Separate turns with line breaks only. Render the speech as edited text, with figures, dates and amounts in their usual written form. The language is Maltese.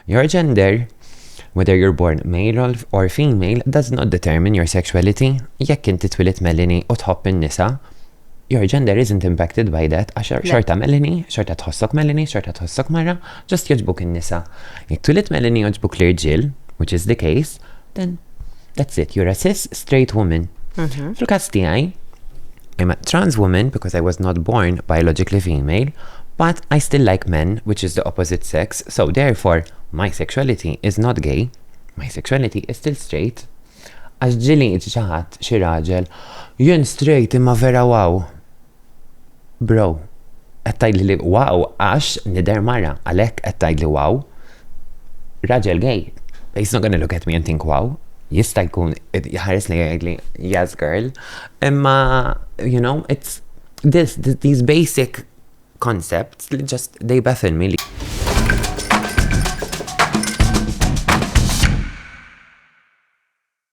Your gender, whether you're born male or female, does not determine your sexuality. Jekk inti twilit melini u tħobb in-nisa, your gender isn't impacted by that. Għax xorta melini, xorta tħossok melini, xorta tħossok marra, just joġbuk in-nisa. Jekk twilit melini joġbuk l-irġiel, which is the case, then that's it. You're a cis, straight woman. Fil-kas tiegħi, I'm a trans woman because I was not born biologically female, but I still like men, which is the opposite sex, so therefore, my sexuality is not gay, my sexuality is still straight. Għax ġili ċaħat xi raġel, jien straight imma vera wow. Bro, għettajd li wow, għax nidher mara, għalek għettajd li wow. Raġel gay, he's not gonna look at me and think wow. Jista jkun jħares li għagli, yes girl. Imma, you know, it's these basic concepts, just they baffle me.